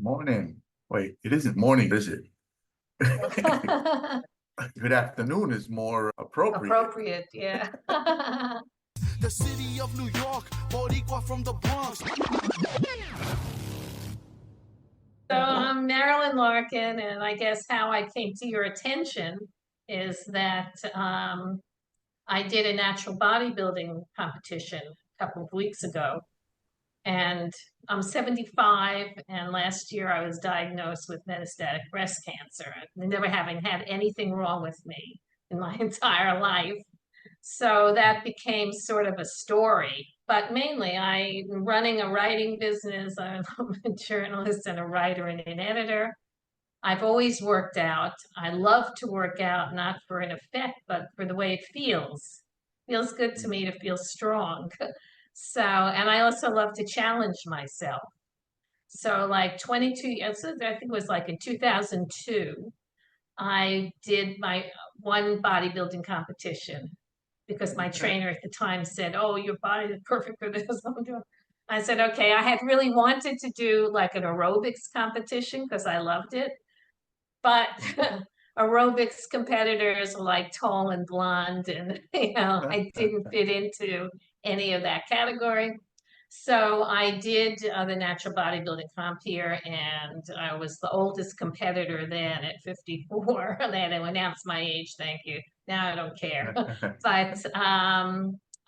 Morning. Wait, it isn't morning, is it? Good afternoon is more appropriate. Appropriate, yeah. The city of New York, Boricua from the Bronx. So I'm Marilynn Larkin, and I guess how I came to your attention is that I did a natural bodybuilding competition a couple of weeks ago. And I'm 75, and last year I was diagnosed with metastatic breast cancer, never having had anything wrong with me in my entire life. So that became sort of a story. But mainly, I'm running a writing business. I'm a journalist and a writer and an editor. I've always worked out. I love to work out, not for an effect, but for the way it feels. Feels good to me to feel strong. So, and I also love to challenge myself. So like 22 years, I think it was like in 2002, I did my one bodybuilding competition because my trainer at the time said, "Oh, your body is perfect for this." I said, "Okay." I had really wanted to do like an aerobics competition because I loved it, but aerobics competitors are like tall and blonde, and I didn't fit into any of that category. So I did the natural bodybuilding comp here, and I was the oldest competitor then at 54. They had to announce my age, thank you. Now I don't care. But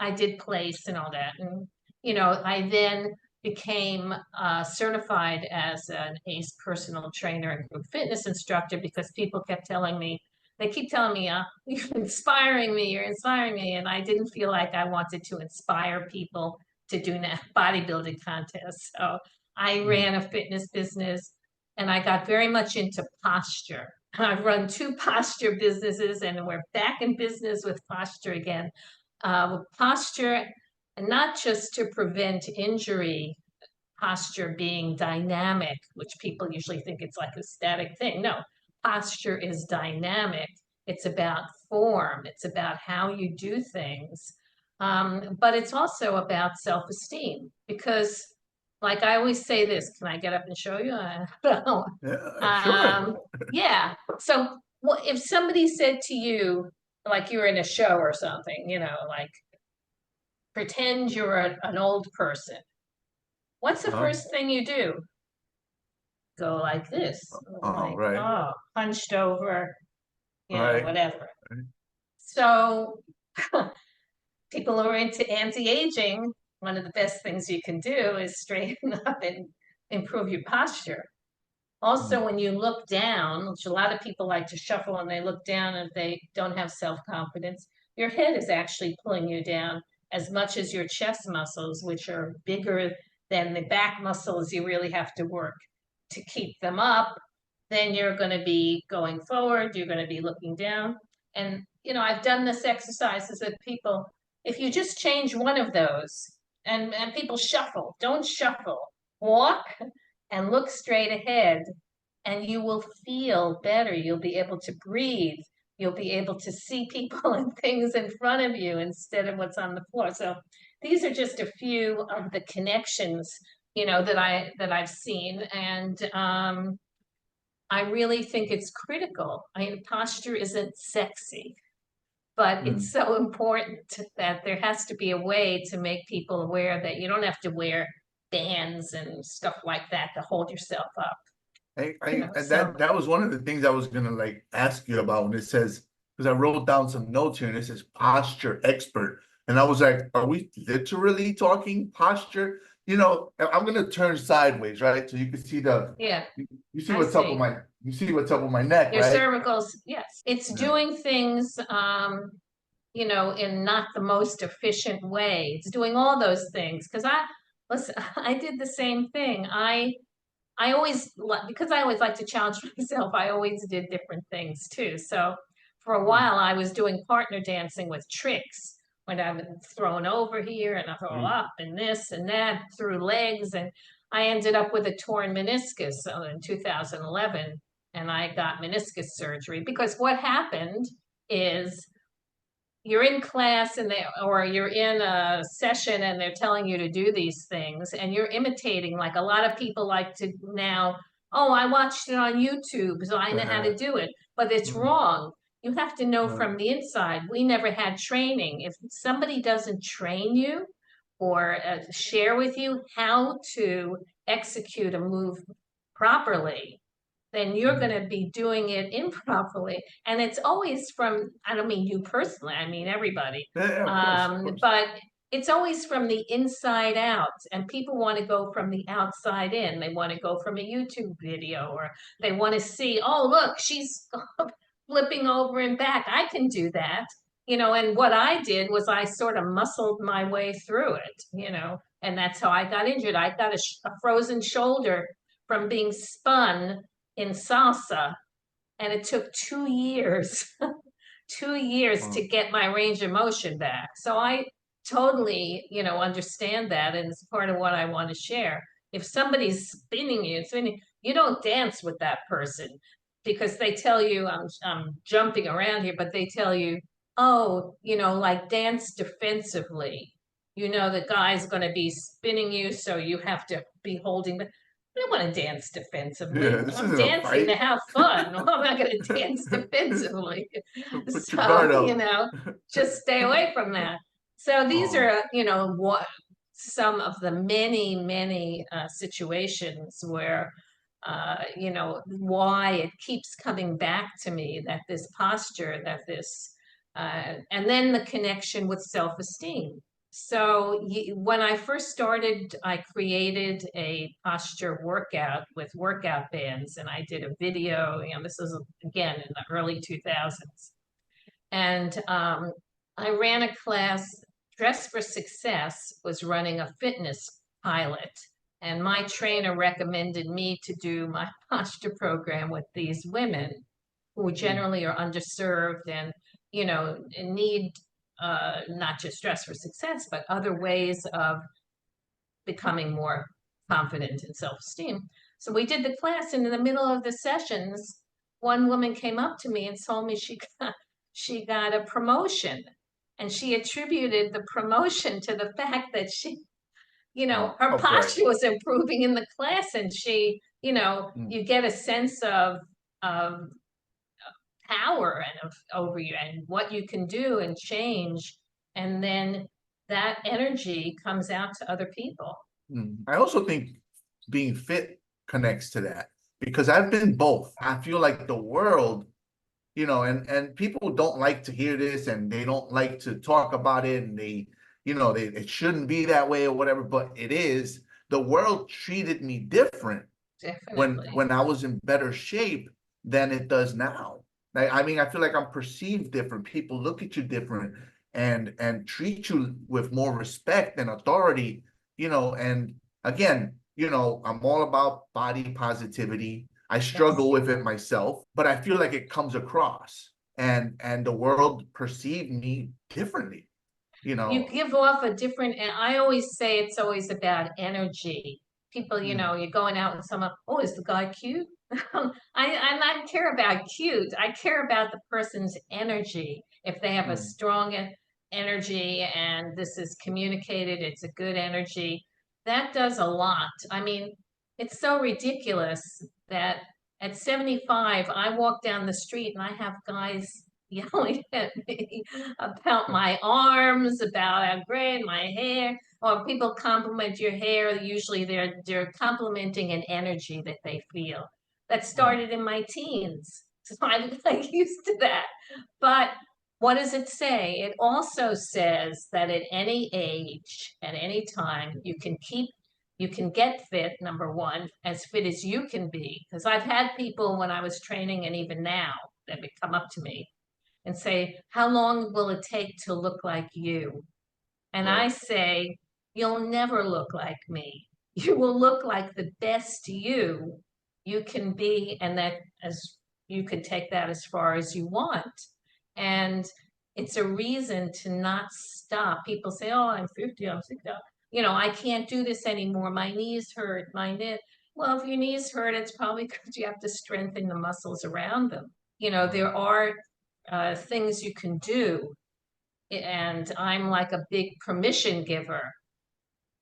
I did place and all that. And, I then became certified as an ACE personal trainer and group fitness instructor because people kept telling me, they keep telling me, you're inspiring me. And I didn't feel like I wanted to inspire people to do bodybuilding contests. So I ran a fitness business and I got very much into posture. I've run 2 posture businesses and we're back in business with posture again. With posture, and not just to prevent injury, posture being dynamic, which people usually think it's like a static thing. No, posture is dynamic. It's about form. It's about how you do things. But it's also about self-esteem because, like I always say this, can I get up and show you? Yeah, sure. Yeah. So if somebody said to you, like you were in a show or something, like pretend you're an old person. What's the first thing you do? Go like this, like, right. hunched over, Right. whatever. Right. So people who are into anti-aging, one of the best things you can do is straighten up and improve your posture. Also, when you look down, which a lot of people like to shuffle and they look down and they don't have self-confidence, your head is actually pulling you down as much as your chest muscles, which are bigger than the back muscles. You really have to work to keep them up. Then you're going to be going forward, you're going to be looking down. And, I've done this exercises with people. If you just change one of those, and people shuffle, don't shuffle, walk and look straight ahead, and you will feel better. You'll be able to breathe. You'll be able to see people and things in front of you instead of what's on the floor. So these are just a few of the connections, that I've seen. And I really think it's critical. Posture isn't sexy, but it's so important that there has to be a way to make people aware that you don't have to wear bands and stuff like that to hold yourself up. That was one of the things I was gonna like ask you about when it says, because I wrote down some notes here and it says posture expert. And I was like, are we literally talking posture? I'm gonna turn sideways, right? So you can see you see what's up with my neck, your right? cervicals. Yes, it's doing things in not the most efficient way. It's doing all those things because I did the same thing. I always, because I always like to challenge myself, I always did different things too. So for a while I was doing partner dancing with tricks when I was thrown over here and I throw up and this and that through legs. And I ended up with a torn meniscus in 2011 and I got meniscus surgery because what happened is you're in class or you're in a session and they're telling you to do these things and you're imitating, like a lot of people like to now oh, I watched it on YouTube, so I know how to do it. But it's wrong. You have to know from the inside. We never had training. If somebody doesn't train you or share with you how to execute a move properly, then you're going to be doing it improperly. And it's always from, I don't mean you personally, I mean everybody. Yeah, of course. But it's always from the inside out, and people want to go from the outside in. They want to go from a YouTube video, or they want to see, oh, look, she's flipping over and back. I can do that. And what I did was I sort of muscled my way through it, and that's how I got injured. I got a frozen shoulder from being spun in salsa, and it took 2 years, 2 years to get my range of motion back. So I totally, understand that, and it's part of what I want to share. If somebody's spinning you don't dance with that person because they tell you, I'm jumping around here, but they tell you, oh, like dance defensively. The guy's going to be spinning you, so you have to be holding the. I don't want to dance defensively. Yeah, this I'm isn't a dancing to fight. have fun. I'm not going to dance defensively. Put your guard So, up. just stay away from that. So these Oh. are, what some of the many, many situations where, why it keeps coming back to me, that this posture, and then the connection with self-esteem. So when I first started, I created a posture workout with workout bands, and I did a video. This is again in the early 2000s, and I ran a class. Dress for Success was running a fitness pilot, and my trainer recommended me to do my posture program with these women who generally are underserved and need not just Dress for Success, but other ways of becoming more confident and self-esteem. So we did the class, and in the middle of the sessions, one woman came up to me and told me she got a promotion, and she attributed the promotion to the fact that her posture was improving in the class, and you get a sense of power and over you and what you can do and change, and then that energy comes out to other people. I also think being fit connects to that, because I've been both. I feel like the world, and people don't like to hear this, and they don't like to talk about it, and it shouldn't be that way or whatever, but it is. The world treated me different Definitely. when I was in better shape than it does now. I mean, I feel like I'm perceived different. People look at you different and treat you with more respect and authority, and again, I'm all about body positivity. I struggle with it myself, but I feel like it comes across, and the world perceived me differently. You give off a different, and I always say it's always about energy. People, you're going out with someone, oh, is the guy cute? I not care about cute. I care about the person's energy. If they have a strong energy and this is communicated, it's a good energy. That does a lot. I mean, it's so ridiculous that at 75, I walk down the street and I have guys yelling at me about my arms, about how great my hair, or people compliment your hair. Usually they're complimenting an energy that they feel. That started in my teens. So I'm like used to that. But what does it say? It also says that at any age, at any time, you can get fit, number one, as fit as you can be. Because I've had people when I was training, and even now, that would come up to me and say, how long will it take to look like you? And I say, you'll never look like me. You will look like the best you can be, and that as you can take that as far as you want. And it's a reason to not stop. People say, oh, I'm 50, I'm 60. I can't do this anymore. My knees hurt, my knee. Well, if your knees hurt, it's probably because you have to strengthen the muscles around them. There are things you can do, and I'm like a big permission giver.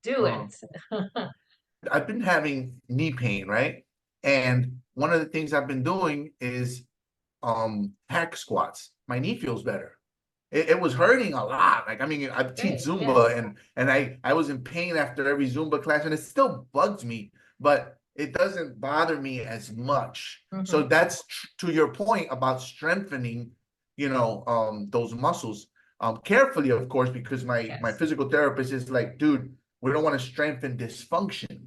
Do it. I've been having knee pain, right? And one of the things I've been doing is hack squats. My knee feels better. It was hurting a lot. Like, I mean, I teach Great, Zumba, yes. and I was in pain after every Zumba class, and it still bugs me, but it doesn't bother me as much. So Mhm. that's to your point about strengthening, those muscles. Carefully, of course, because my Yes, physical therapist is like, dude, we don't want to strengthen dysfunction,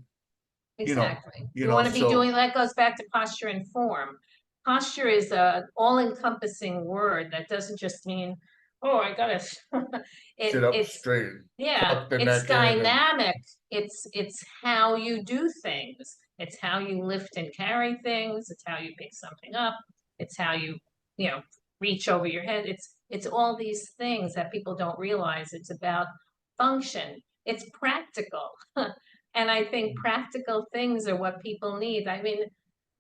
you know, exactly. You want to be doing, so that goes back to posture and form. Posture is a all-encompassing word that doesn't just mean, oh, I gotta, sit up it's, straight, yeah, tuck the it's neck in, and dynamic. It's how you do things. It's how you lift and carry things. It's how you pick something up. It's how you know, reach over your head. It's all these things that people don't realize. It's about function. It's practical. And I think practical things are what people need. I mean,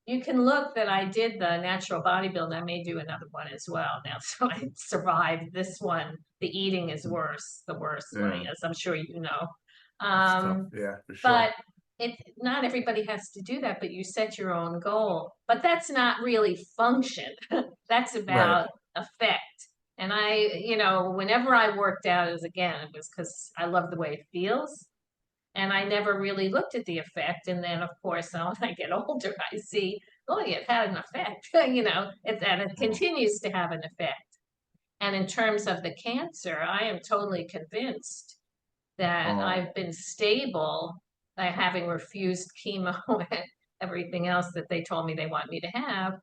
you can look that I did the natural bodybuilding. I may do another one as well now. So I survived this one. The eating is worse, the worst way, yeah, as I'm sure you know. it's tough. Um, Yeah, for sure. but not everybody has to do that, but you set your own goal. But that's not really function. That's Right. about effect. And whenever I worked out, it was because I love the way it feels. And I never really looked at the effect. And then, of course, when I get older, I see, oh, it had an effect, and it Oh, continues to have an effect. And in terms of the cancer, I am totally convinced that oh, I've been stable by having refused chemo and everything else that they told me they want me to have,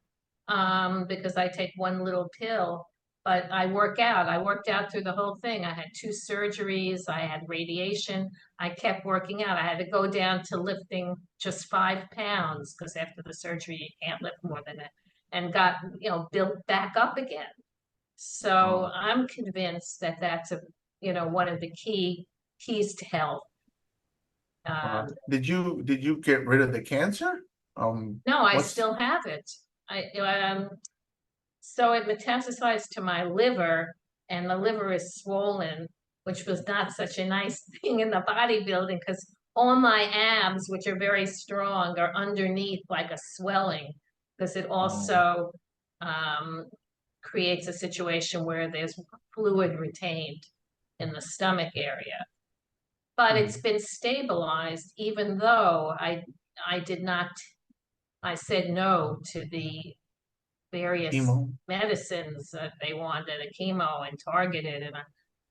because I take one little pill. But I work out. I worked out through the whole thing. I had 2 surgeries. I had radiation. I kept working out. I had to go down to lifting just 5 pounds because after the surgery you can't lift more than it, and got built back up again. So oh. I'm convinced that that's one of the keys to health. Um, Did you get rid of the cancer? no, I What's still have it. So it metastasized to my liver, and the liver is swollen, which was not such a nice thing in the bodybuilding because all my abs, which are very strong, are underneath like a swelling because it oh, also um, creates a situation where there's fluid retained in the stomach area. But it's hmm, been stabilized, even though I did not, I said no to the various chemo? medicines that they wanted, a chemo and targeted. And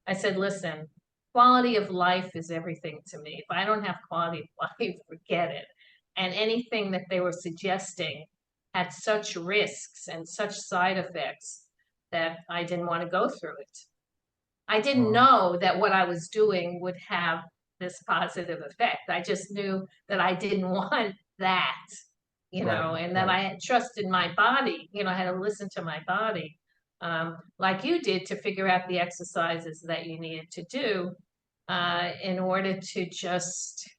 I said, listen, quality of life is everything to me. If I don't have quality of life, forget it. And anything that they were suggesting had such risks and such side effects that I didn't want to go through it. I didn't Oh, know that what I was doing would have this positive effect. I just knew that I didn't want that, right, and that right. I had trusted my body, I had to listen to my body, like you did to figure out the exercises that you needed to do in order to just,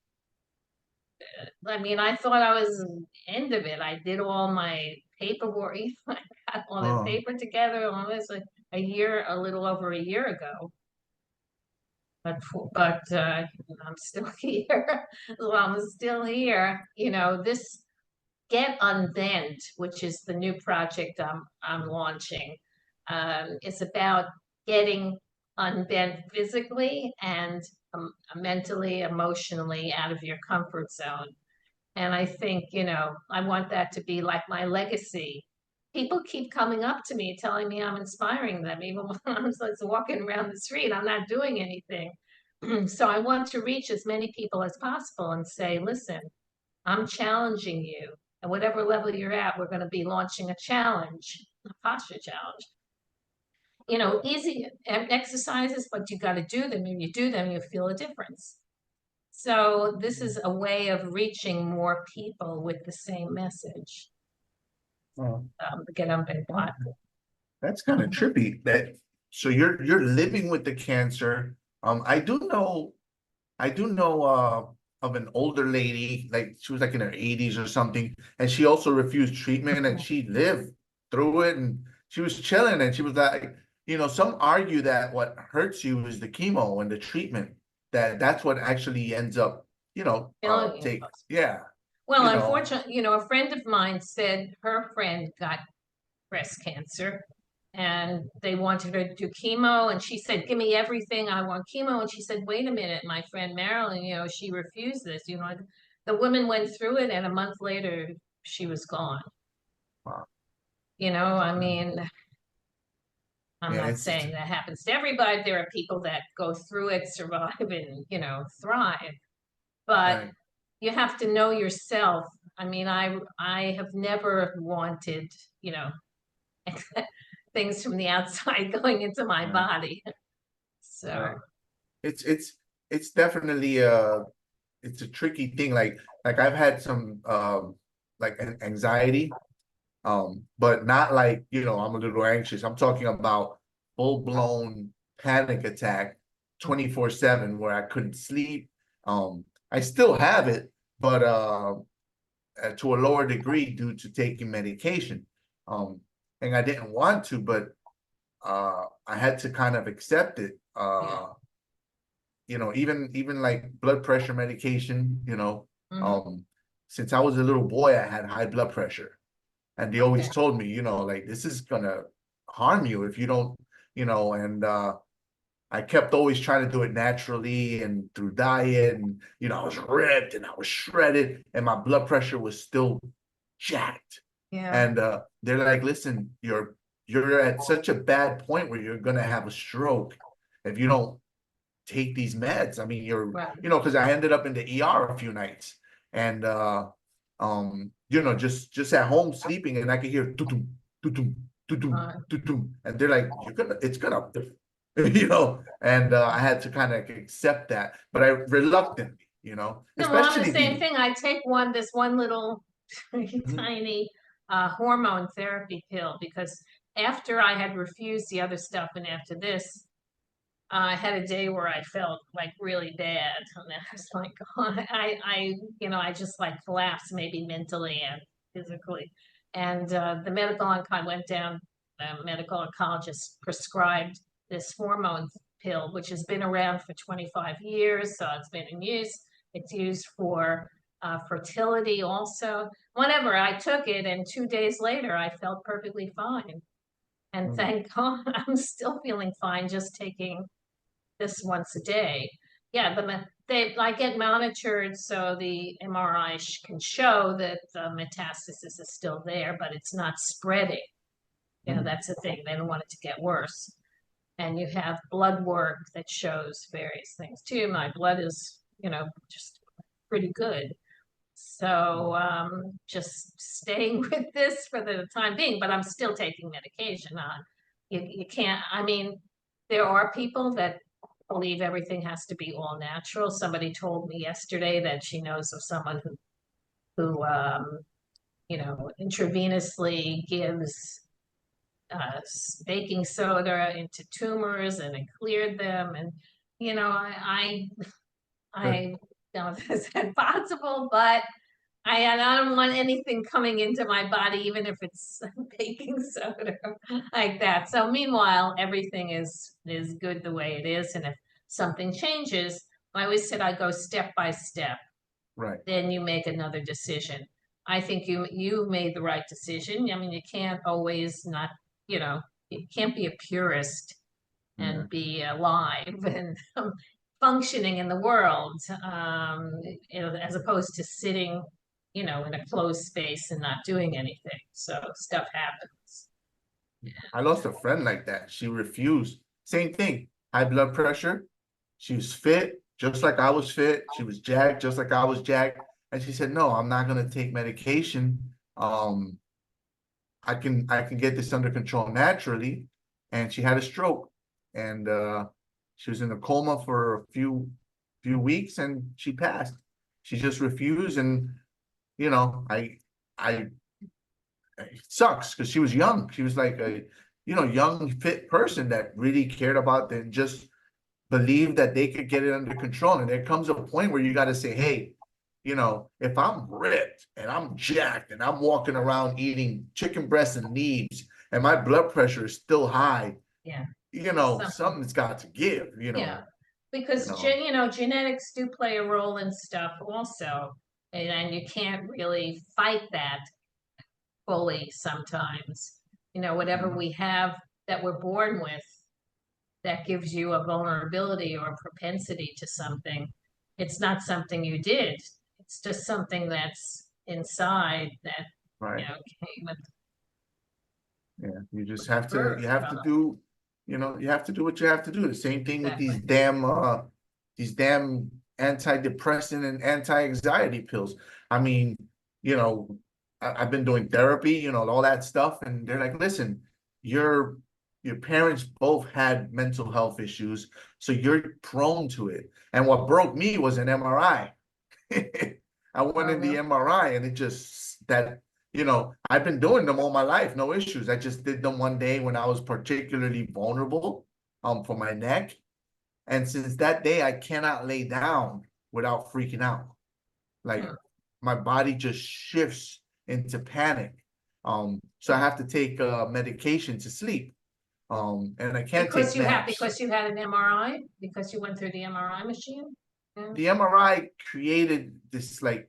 I mean, I thought I was end of it. I did all my paperwork, I got all the Oh, paper together, all this like a little over a year ago. But I'm still here. Well, I'm still here. This Get Unbent, which is the new project I'm launching, is about getting unbent physically and mentally, emotionally out of your comfort zone. And I think, I want that to be like my legacy. People keep coming up to me telling me I'm inspiring them, even when I'm just walking around the street, I'm not doing anything. So I want to reach as many people as possible and say, listen, I'm challenging you. At whatever level you're at, we're going to be launching a challenge, a posture challenge. Easy exercises, but you got to do them. When you do them, you feel a difference. So this is a way of reaching more people with the same message. oh, Get up and oh. what? That's kind of trippy. So you're living with the cancer. I do know of an older lady, like she was like in her 80s or something, and she also refused treatment and she lived through it and she was chilling and she was like, some argue that what hurts you is the chemo and the treatment, that's what actually ends up, Feeling yeah. Well, you know, unfortunately, you know, a friend of mine said her friend got breast cancer and they wanted her to do chemo. And she said, give me everything. I want chemo. And she said, wait a minute, my friend Marilyn, you know, she refused this. You know, the woman went through it and a month later she was gone. wow. You know, I mean, I'm Yeah, not saying that happens to everybody. There are people that go through it, survive, and, you know, thrive. But right. you have to know yourself. I mean, I have never wanted, you know, things from the outside going into my Right. body. So Right. It's definitely it's a tricky thing. Like I've had some like anxiety, but not like, you know, I'm a little anxious. I'm talking about full-blown panic attack 24/7 where I couldn't sleep. I still have it, but to a lower degree due to taking medication. And I didn't want to, but I had to kind of accept it. yeah. You know, even like blood pressure medication, you know, Mhm. since I was a little boy, I had high blood pressure. And they always Okay. told me, you know, like this is gonna harm you if you don't, you know, and I kept always trying to do it naturally and through diet, and you know, I was ripped and I was shredded, and my blood pressure was still jacked. Yeah. And they're like, listen, you're at such a bad point where you're gonna have a stroke if you don't take these meds. I mean, Right. you know, because I ended up in the ER a few nights, and you know, just at home sleeping, and I could hear tutum, tutum, tutum, Uh, tutum, and they're like, it's gonna, you know, and I had to kind of accept that, but I reluctantly, you know, no, well, I'm the especially same the. thing. I take this one little Mhm, tiny hormone therapy pill because after I had refused the other stuff and after this, I had a day where I felt like really bad. And I was like, oh, you know, I just like collapsed maybe mentally and physically. And the medical oncologist went down, the medical oncologist prescribed this hormone pill, which has been around for 25 years. So it's been in use. It's used for fertility also. Whenever I took it, and 2 days later, I felt perfectly fine. And mhm, thank God I'm still feeling fine just taking this once a day. Yeah, I get monitored so the MRI can show that the metastasis is still there, but it's not spreading. You know, mhm. that's the thing. They don't want it to get worse. And you have blood work that shows various things too. My blood is, you know, just pretty good. So just staying with this for the time being, but I'm still taking medication on. You can't, I mean, there are people that believe everything has to be all natural. Somebody told me yesterday that she knows of someone who you know, intravenously gives baking soda into tumors and it cleared them. And, you know, I don't know if that's possible, but I don't want anything coming into my body, even if it's baking soda like that. So meanwhile, everything is good the way it is. And if something changes, I always said I go step by step. Right. Then you make another decision. I think you made the right decision. I mean, you can't always not, you know, you can't be a purist Yeah. and be alive and functioning in the world, you know, as opposed to sitting, you know, in a closed space and not doing anything. So stuff happens. I lost a friend like that. She refused. Same thing. High blood pressure. She was fit, just like I was fit. She was jacked, just like I was jacked. And she said, "No, I'm not gonna take medication. Um, I can get this under control naturally." And she had a stroke, and she was in a coma for a few weeks, and she passed. She just refused, and you know, I it sucks because she was young. She was like a, you know, young, fit person that really cared about and just believed that they could get it under control. And there comes a point where you got to say, hey, you know, if I'm ripped and I'm jacked and I'm walking around eating chicken breasts and knees and my blood pressure is still high, Yeah. you know, Something. something's got to give, Yeah. you Because know. you know, genetics do play a role in stuff also. and you can't really fight that fully sometimes. You know, whatever we have that we're born with that gives you a vulnerability or a propensity to something. It's not something you did. It's just something that's inside that, Right. you know, came with Yeah. You just have to, birth. you have to do, you know, you have to do what you have to do. The same thing with these Exactly. damn antidepressant and anti-anxiety pills. I mean, you know, I've been doing therapy, you know, all that stuff, and they're like, listen, your parents both had mental health issues, so you're prone to it. And what broke me was an MRI. I went Oh, in the really? MRI and it just that, you know, I've been doing them all my life, no issues. I just did them one day when I was particularly vulnerable for my neck. And since that day, I cannot lay down without freaking out. Like Hmm. my body just shifts into panic. So I have to take medication to sleep. And I can't take naps. Because you had an MRI, because you went through the MRI machine? Yeah. The MRI created this like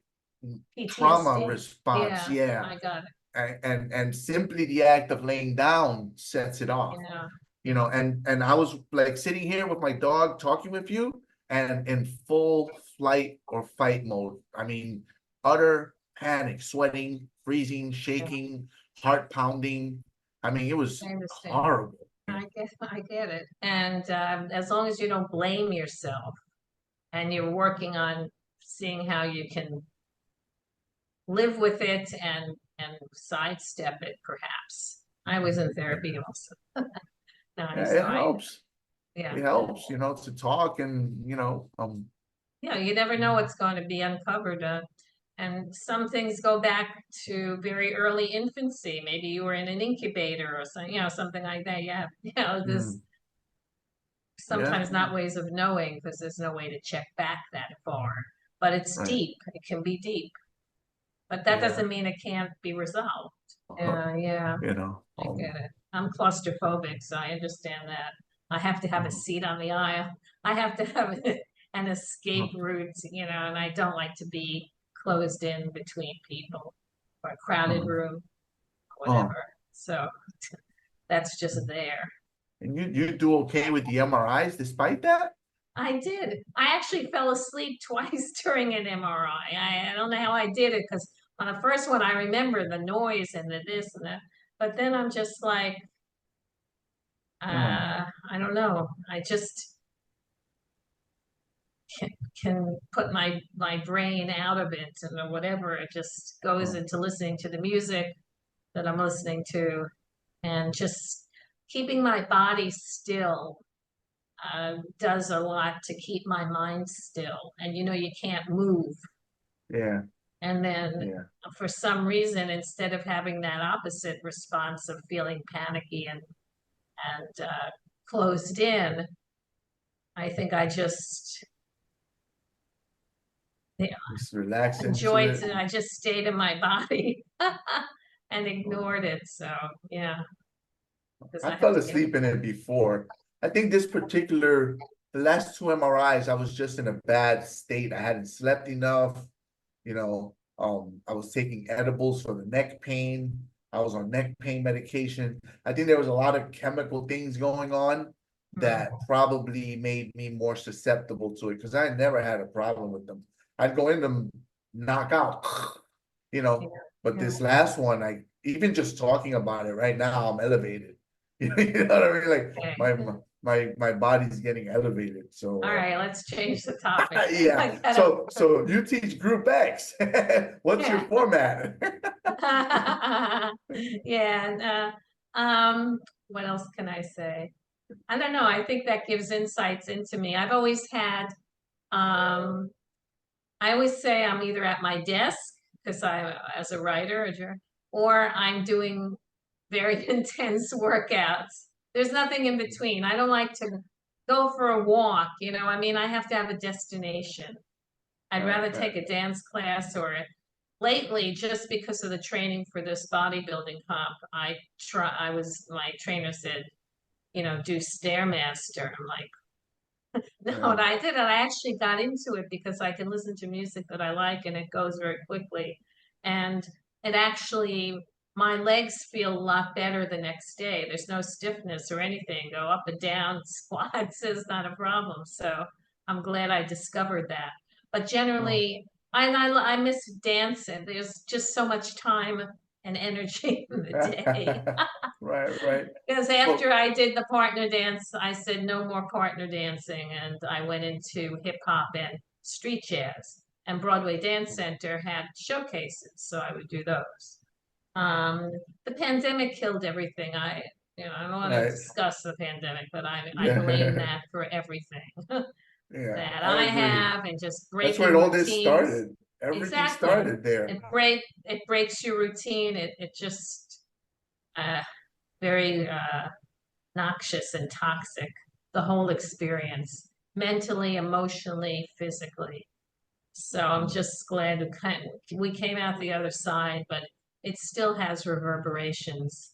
trauma PTSD? response, Yeah, yeah. I got it. And simply the act of laying down sets it off. Yeah. You know, and I was like sitting here with my dog talking with you and in full flight or fight mode. I mean, utter panic, sweating, freezing, Yeah, shaking, heart pounding. I mean, it was I understand. horrible. I get it. And as long as you don't blame yourself and you're working on seeing how you can live with it and sidestep it, perhaps. I was in therapy Yeah, also. No, yeah, so it helps. yeah. It helps, you know, to talk and, you know, Yeah, you never know what's going to be uncovered. And some things go back to very early infancy. Maybe you were in an incubator or something, you know, something like that. Yeah, you know, there's mm, yeah, sometimes not ways of knowing because there's no way to check back that far. But it's right. deep. It can be deep. But that Yeah. doesn't mean it can't be resolved. Yeah, You know, I get it. I'm claustrophobic, so I understand that. I have to have a um, seat on the aisle. I have to have an escape route, you know, and I don't like to be closed in between people or a crowded um, room, um, whatever. So that's just there. and you do okay with the MRIs despite that? I did. I actually fell asleep twice during an MRI. I don't know how I did it because on the first one I remember the noise and the this and that, but then I'm just like, Oh, I don't know. I just can put my brain out of it and whatever. It just goes oh, into listening to the music that I'm listening to and just keeping my body still does a lot to keep my mind still. And you know, you can't move. yeah, And then yeah. for some reason, instead of having that opposite response of feeling panicky and closed in, I think I just yeah, Just relax into enjoyed it. it. I just stayed in my body and Oh, ignored it. So yeah, because I I have fell to get asleep in it before. I think the last two MRIs, I was just in a bad state. I hadn't slept enough. You know, I was taking edibles for the neck pain. I was on neck pain medication. I think there was a lot of chemical things going on mm, that probably made me more susceptible to it because I never had a problem with them. I'd go in them, knock out, you yeah, know. But yeah. this last one, I even just talking about it right now, I'm elevated. You know what I mean? Like Okay. my body's getting elevated. All So right, let's change the topic. yeah. I gotta, So you teach Group X. What's your yeah. format? Yeah, and what else can I say? I don't know. I think that gives insights into me. I've always had, um, I always say I'm either at my desk because as a writer, or I'm doing very intense workouts. There's nothing in between. I don't like to go for a walk, you know. I mean, I have to have a destination. I'd rather Okay. take a dance class or lately, just because of the training for this bodybuilding comp, my trainer said, you know, do Stairmaster. I'm like, No, and I did it. I actually got into it because I can listen to music that I like and it goes very quickly. And it actually, my legs feel a lot better the next day. There's no stiffness or anything. Go up and down, squats is not a problem. So I'm glad I discovered that. But Oh. generally, I miss dancing. There's just so much time and energy in the day. Right, right. Because Well, after I did the partner dance, I said no more partner dancing, and I went into hip hop and street jazz. And Broadway Dance Center had showcases, so I would do those. Um, the pandemic killed everything. I don't want to right. discuss the pandemic, but I blame Yeah. that for everything Yeah, that I I agree. have, and just That's where breaking it all this routines. started. Everything Exactly. started there. It breaks your routine. It just uh very noxious and toxic, the whole experience, mentally, emotionally, physically. So I'm just glad we came out the other side, but it still has reverberations,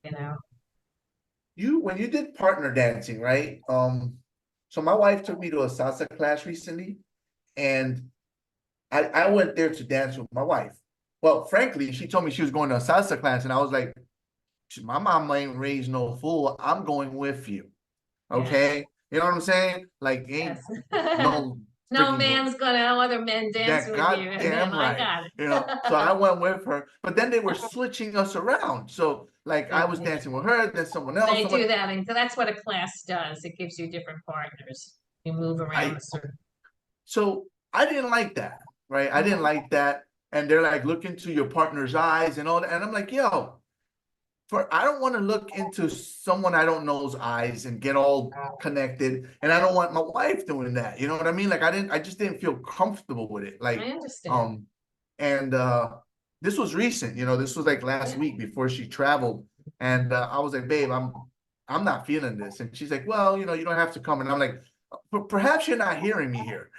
you know. When you did partner dancing, right? So my wife took me to a salsa class recently, and I went there to dance with my wife. Well, frankly, she told me she was going to a salsa class, and I was like, my mom ain't raised no fool. I'm going with you. Yeah, Okay. You know what I'm saying? Like, ain't yes. no No freaking man's gonna have other men dancing that with you, and then goddamn I right. got You know, so I it. went with her, but then they were switching us around. So like I was dancing with her, then someone else, They someone do that, and that's what a class does. It gives you different partners. You move around I a certain. so I didn't like that, right? I didn't Mhm. like that. And they're like, look into your partner's eyes and all that. And I'm like, yo, I don't want to look into someone I don't know's eyes and get all connected. And I don't want my wife doing that. You know what I mean? Like I just didn't feel comfortable with it. I Like, understand. um, and this was recent, this was like last Yeah. week before she traveled. And I was like, babe, I'm not feeling this. And she's like, well, you don't have to come. And I'm like, perhaps you're not hearing me here.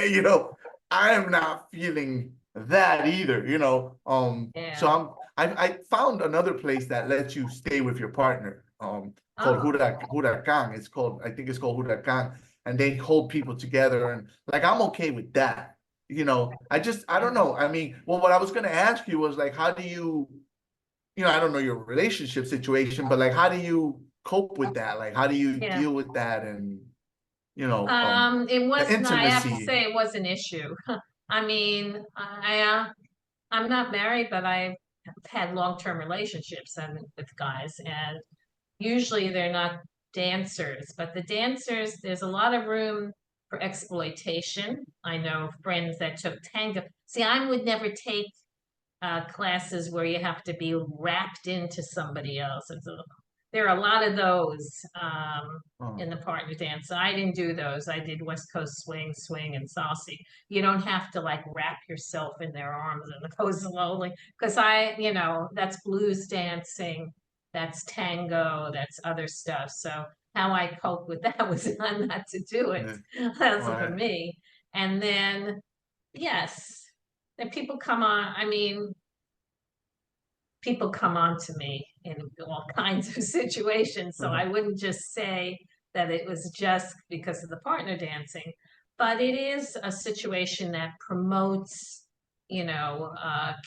You know, I am not feeling that either. So Yeah. I found another place that lets you stay with your partner, called Oh, Huracan. I think it's called Huracan, and they hold people together, and like I'm okay with that. I yeah. don't know. I mean, well, what I was gonna ask you was like, how do I don't know your relationship situation, but like, how do you cope with that? Like, how do you Yeah. deal with that, and you know, It the wasn't, I have to intimacy? say it was an issue. I mean, I'm not married, but I've had long-term relationships and with guys, and usually they're not dancers, but the dancers, there's a lot of room for exploitation. I know friends that took tango. See, I would never take classes where you have to be wrapped into somebody else. There are a lot of those Oh, in the partner dance. I didn't do those. I did West Coast swing, swing, and salsa. You don't have to like wrap yourself in their arms and go slowly because that's blues dancing, that's tango, that's other stuff. So how I cope with that was not to do it. yeah, That's for right. me. And then yes, then people come on. I mean, people come on to me in all kinds of situations. So I wouldn't just say that it was just because of the partner dancing, but it is a situation that promotes,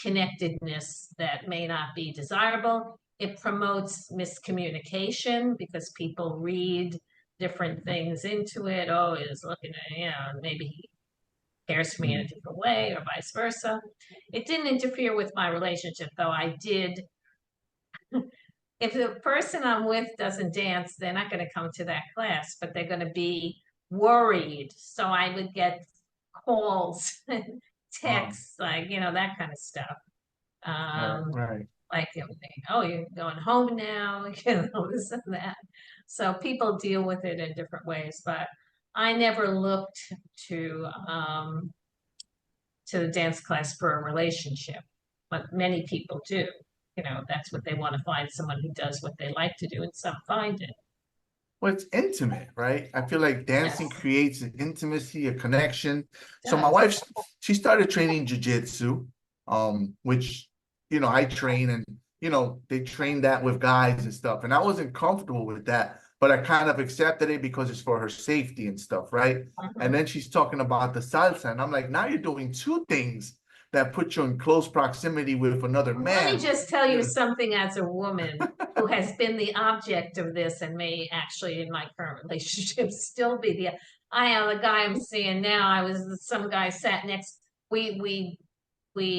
connectedness that may not be desirable. It promotes miscommunication because people read different things into it. Oh, he's looking at, maybe he cares for me in a different way or vice versa. It didn't interfere with my relationship, though I did if the person I'm with doesn't dance, they're not going to come to that class, but they're going to be worried. So I would get calls, Oh, texts, like, that kind of stuff. right, Um, right. like, oh, you're going home now, this and that. So people deal with it in different ways, but I never looked to um, to the dance class for a relationship, but many people do. That's what they want to find someone who does what they like to do, and some find it. Well, it's intimate, right? I feel like dancing Yes, creates an intimacy, a connection. it So my does. wife, she started training jujitsu, which I train, and they train that with guys and stuff. And I wasn't comfortable with that. but I kind of accepted it because it's for her safety and stuff, right? And then she's talking about the salsa, and I'm like, now you're doing two things that put you in close proximity with another Let me man. just tell you something as a woman who has been the object of this and may actually in my current relationship still be the guy I'm seeing now. Some guy sat next, we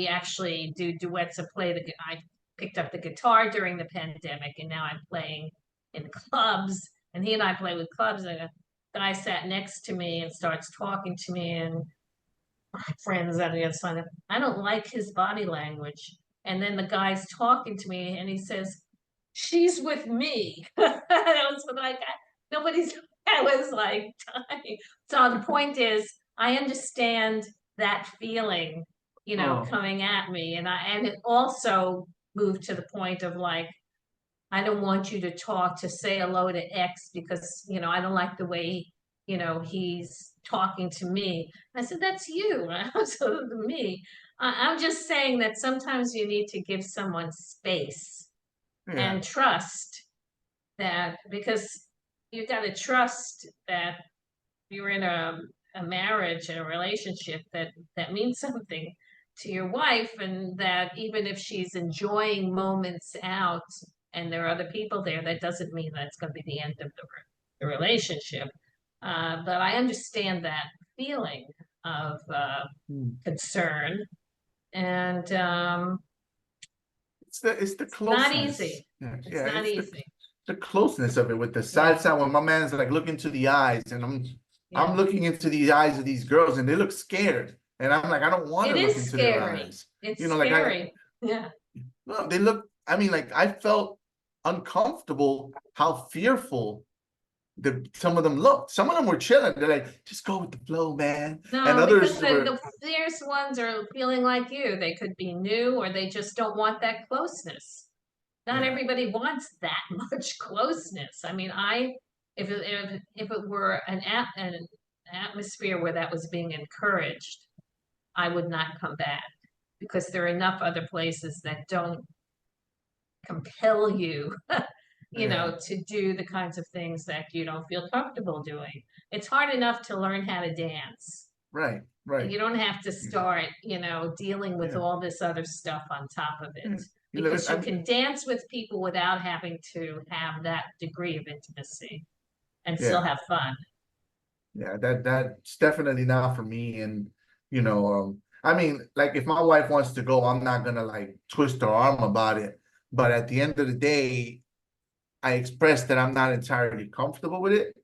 actually do duets and I picked up the guitar during the pandemic and now I'm playing in clubs and he and I play with clubs and a guy sat next to me and starts talking to me and my friends on the other side. I don't like his body language. And then the guy's talking to me and he says, she's with me. I was like, nobody's, I was like, dying. So the point is, I understand that feeling, coming at me. And it also moved to the point of like, I don't want you to say hello to X because, I don't like the way, he's talking to me. I said, that's you. So me. I'm just saying that sometimes you need to give someone space and trust that because you got to trust that you're in a marriage and a relationship that means something to your wife and that even if she's enjoying moments out and there are other people there, that doesn't mean that's going to be the end of the relationship. But I understand that feeling of concern and it's the closeness. not easy. It's not easy. The closeness of it with the salsa when my man's like look into the eyes and I'm looking into the eyes of these girls and they look scared and I'm like I don't want to look into their eyes. It's scary. No, they look. I mean, like I felt uncomfortable how fearful some of them looked. Some of them were chilling. They're like, just go with the flow, man. No, and others because the fierce ones are feeling like you. They could be new or they just don't want that closeness. Not everybody wants that much closeness. I mean, if it were an atmosphere where that was being encouraged, I would not come back because there are enough other places that don't compel you, to do the kinds of things that you don't feel comfortable doing. It's hard enough to learn how to dance. Right. You don't have to start, dealing with all this other stuff on top of it. Because you can dance with people without having to have that degree of intimacy and still have fun. Yeah, that's definitely not for me. And I mean, like if my wife wants to go, I'm not gonna like twist her arm about it. But at the end of the day, I expressed that I'm not entirely comfortable with it,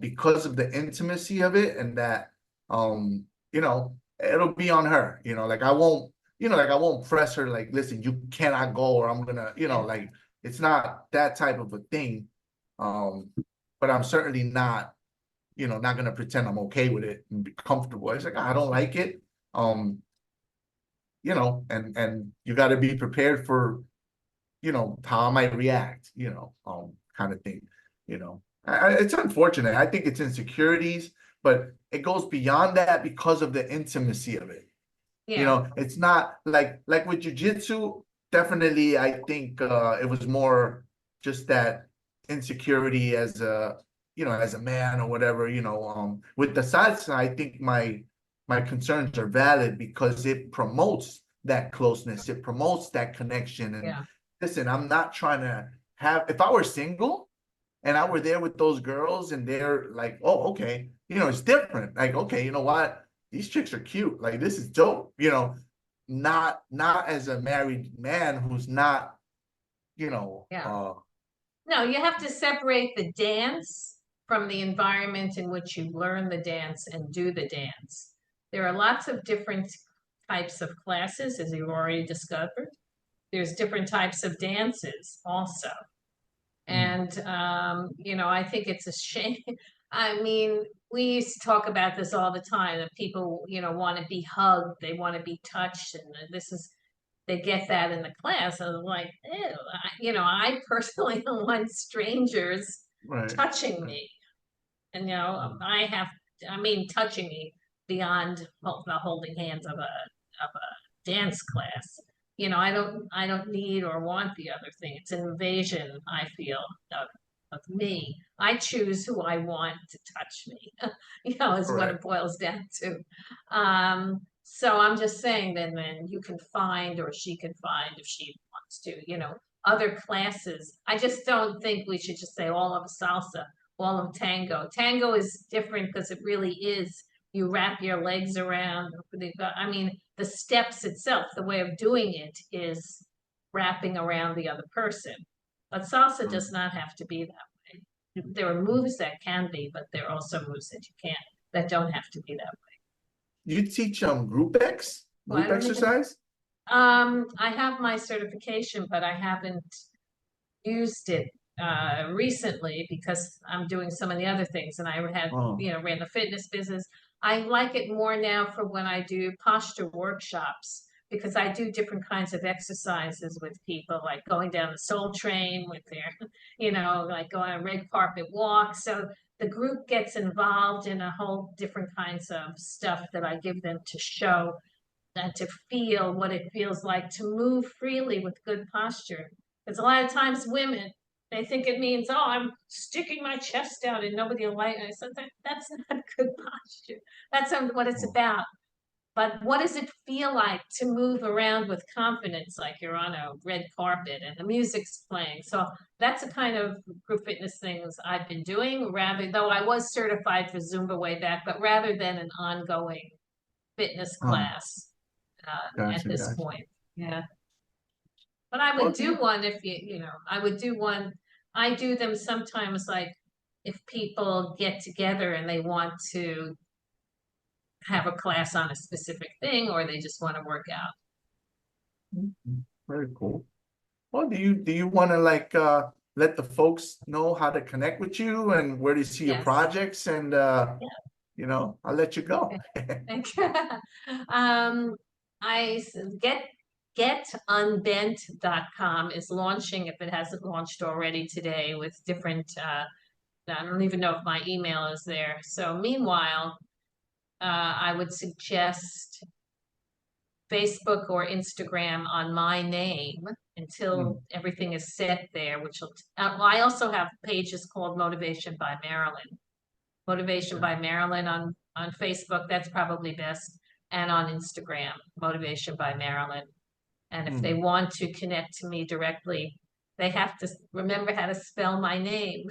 because of the intimacy of it, and that, it'll be on her. Like I won't press her. Like, listen, you cannot go, or I'm gonna, like it's not that type of a thing. But I'm certainly not, not gonna pretend I'm okay with it and be comfortable. It's like I don't like it. And you got to be prepared for how I might react, kind of thing, it's unfortunate. I think it's insecurities, but it goes beyond that because of the intimacy of it. It's not like with jujitsu, definitely, I think it was more just that insecurity as a man or whatever, with the salsa, I think my concerns are valid because it promotes that closeness, it promotes that connection. And listen, I'm not trying to if I were single and I were there with those girls and they're like, oh, okay, it's different. Like, okay, you know what? These chicks are cute. Like, this is dope, not as a married man who's not, No, you have to separate the dance from the environment in which you learn the dance and do the dance. There are lots of different types of classes, as you've already discovered. There's different types of dances also. And, I think it's a shame. I mean, we used to talk about this all the time, that people, want to be hugged, they want to be touched, and they get that in the class. I was like, ew. I personally don't want strangers touching me. And, touching me beyond the holding hands of a dance class. I don't need or want the other thing. It's an invasion, I feel, of me. I choose who I want to touch me, is what it Correct. boils down to. So I'm just saying then you can find, or she can find if she wants to, other classes. I just don't think we should just say all of salsa, all of tango. Tango is different because it really is, you wrap your legs around. The steps itself, the way of doing it is wrapping around the other person. But salsa does not have to be that way. There are moves that can be, but there are also moves that don't have to be that way. You teach group exercise? I have my certification, but I haven't used it recently because I'm doing so many other things, and I had ran the fitness business. I like it more now for when I do posture workshops, because I do different kinds of exercises with people, like going down the Soul Train with their, like going on a red carpet walk. So the group gets involved in a whole different kinds of stuff that I give them to show and to feel what it feels like to move freely with good posture. Because a lot of times women, they think it means, oh, I'm sticking my chest out and nobody will like it. I said, that's not good posture. That's not what it's about. But what does it feel like to move around with confidence, like you're on a red carpet and the music's playing? So that's the kind of group fitness things I've been doing, though I was certified for Zumba way back, but rather than an ongoing fitness class at this point. Yeah. But I would do one if I would do one. I do them sometimes, like if people get together and they want to have a class on a specific thing, or they just want to work out. Very cool. Well, do you want to let the folks know how to connect with you and where to see your projects? And I'll let you go. Thank you. I getunbent.com is launching, if it hasn't launched already today, with different I don't even know if my email is there. So meanwhile, I would suggest Facebook or Instagram on my name until everything is set there, which will, I also have pages called Motivation by Marilynn. Motivation by Marilynn on Facebook, that's probably best. And on Instagram, Motivation by Marilynn. And if they want to connect to me directly, they have to remember how to spell my name.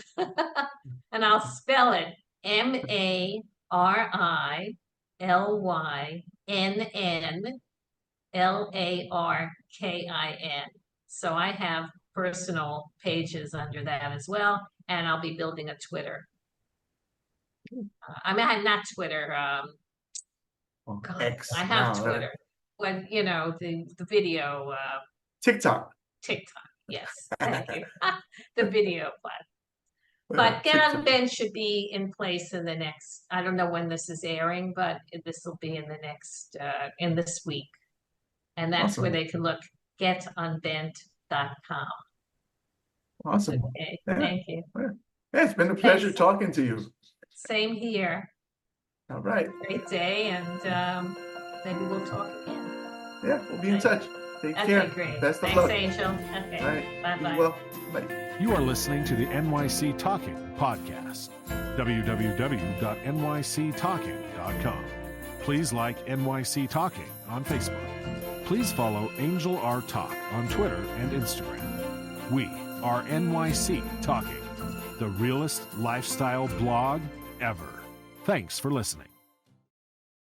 And I'll spell it MarilynLarkin. So I have personal pages under that as well, and I'll be building a Twitter. Not Twitter. X. I have Twitter. When the video. TikTok. Yes, thank you. The video platform. But Get Unbent should be in place in the next, I don't know when this is airing, but this will be in the next, in this week. And that's where they can look, getunbent.com. Awesome. Okay, thank you. Yeah, it's been a pleasure talking to you. Same here. All right. Great day, and maybe we'll talk again. Yeah, we'll be in touch. Take care. Great. Best of luck. Thanks, Angel. Okay. All right. Bye-bye. Well, bye. You are listening to the NYC Talking podcast. www.nyctalking.com. Please like NYC Talking on Facebook. Please follow Angel R Talk on Twitter and Instagram. We are NYC Talking, the realest lifestyle blog ever. Thanks for listening.